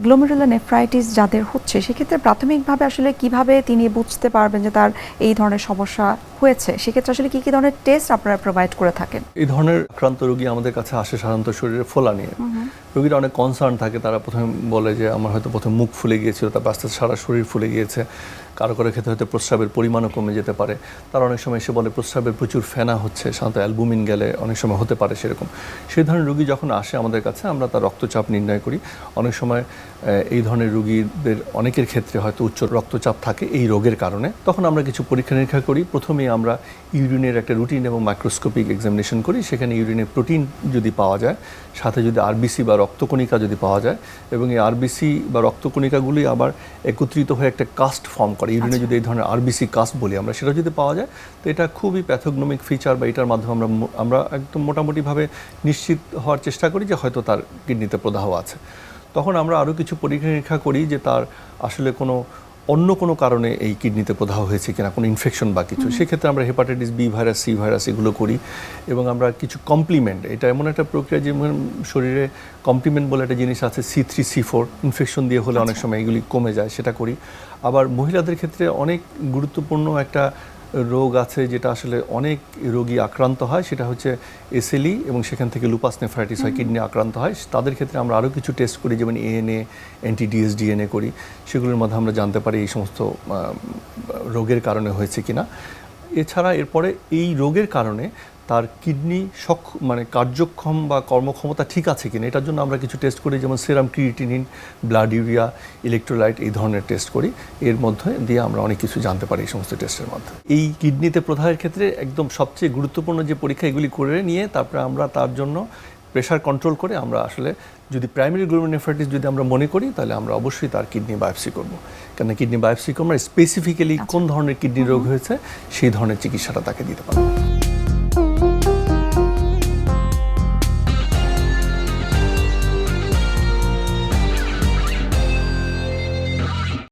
Glomerular nephritis যাদের হচ্ছে সেক্ষেত্রে প্রাথমিকভাবে আসলে কিভাবে তিনি বুঝতে পারবেন যে তার এই ধরনের সমস্যা হয়েছে, সেক্ষেত্রে আসলে কি ধরনের টেস্ট আপনারা প্রোভাইড করে থাকেন? এই ধরনের আক্রান্ত রোগী আমাদের কাছে আসে সাধারণত শরীরে ফোলা নিয়ে। রোগীরা অনেক কনসার্ন থাকে, তারা প্রথমে বলে যে আমার হয়তো প্রথমে মুখ ফুলে গিয়েছিল, তারপর আস্তে আস্তে সারা শরীর ফুলে গিয়েছে। কারো কারো ক্ষেত্রে হয়তো প্রস্রাবের পরিমাণও কমে যেতে পারে। তারা অনেক সময় এসে বলে প্রস্রাবের প্রচুর ফেনা হচ্ছে, সাধারণত অ্যালবুমিন গেলে অনেক সময় হতে পারে সেরকম। সেই ধরনের রোগী যখন আসে আমাদের কাছে, আমরা তার রক্তচাপ নির্ণয় করি। অনেক সময় এই ধরনের রোগীদের অনেকের ক্ষেত্রে হয়তো উচ্চ রক্তচাপ থাকে এই রোগের কারণে। তখন আমরা কিছু পরীক্ষা নিরীক্ষা করি। প্রথমেই আমরা ইউরিনের একটা রুটিন এবং মাইক্রোস্কোপিক এক্সামিনেশন করি। সেখানে ইউরিনে প্রোটিন যদি পাওয়া যায়, সাথে যদি আরবিসি বা রক্তকণিকা যদি পাওয়া যায়, এবং এই আরবিসি বা রক্তকণিকাগুলি আবার একত্রিত হয়ে একটা কাস্ট ফর্ম করে, ইউরিনে যদি এই ধরনের আরবিসি কাস্ট বলি আমরা, সেটা যদি পাওয়া যায়, তো এটা খুবই প্যাথোগনমিক ফিচার, বা এটার মাধ্যমে আমরা একদম মোটামুটিভাবে নিশ্চিত হওয়ার চেষ্টা করি যে হয়তো তার কিডনিতে প্রদাহ আছে। তখন আমরা আরও কিছু পরীক্ষা নিরীক্ষা করি যে তার আসলে অন্য কোনো কারণে এই কিডনিতে প্রদাহ হয়েছে কিনা, কোনো ইনফেকশন বা কিছু। সেক্ষেত্রে আমরা hepatitis B virus, C virus এগুলো করি, এবং আমরা কিছু কমপ্লিমেন্ট, এটা এমন একটা প্রক্রিয়া যেমন শরীরে কমপ্লিমেন্ট বলে একটা জিনিস আছে, C3 C4, ইনফেকশন দিয়ে হলে অনেক সময় এগুলি কমে যায়, সেটা করি। আবার মহিলাদের ক্ষেত্রে অনেক গুরুত্বপূর্ণ একটা রোগ আছে যেটা আসলে অনেক রোগী আক্রান্ত হয়, সেটা হচ্ছে SLE, এবং সেখান থেকে লুপাস নেফ্রাইটিস হয়, কিডনি আক্রান্ত হয়। তাদের ক্ষেত্রে আমরা আরও কিছু টেস্ট করি, যেমন ANA, anti-DSDNA করি। সেগুলোর মধ্যে আমরা জানতে পারি এই সমস্ত রোগের কারণে হয়েছে কিনা। এছাড়া এরপরে এই রোগের কারণে তার কিডনি কার্যক্ষম বা কর্মক্ষমতা ঠিক আছে কিনা, এটার জন্য আমরা কিছু টেস্ট করি, যেমন সেরাম ক্রিয়েটিনিন, ব্লাড ইউরিয়া, ইলেকট্রোলাইট, এই ধরনের টেস্ট করি। এর মধ্যে দিয়ে আমরা অনেক কিছু জানতে পারি এই সমস্ত টেস্টের মাধ্যমে। এই কিডনিতে প্রদাহের ক্ষেত্রে একদম সবচেয়ে গুরুত্বপূর্ণ যে পরীক্ষা, এগুলি করে নিয়ে তারপরে আমরা তার জন্য প্রেশার কন্ট্রোল করে আমরা আসলে যদি প্রাইমারি গ্লোমেরুলোনেফ্রাইটিস যদি আমরা মনে করি, তাহলে আমরা অবশ্যই তার কিডনি বায়োপসি করব। কেন কিডনি বায়োপসি করবো, স্পেসিফিক্যালি কোন ধরনের কিডনি রোগ হয়েছে সেই ধরনের চিকিৎসাটা তাকে দিতে পারবো।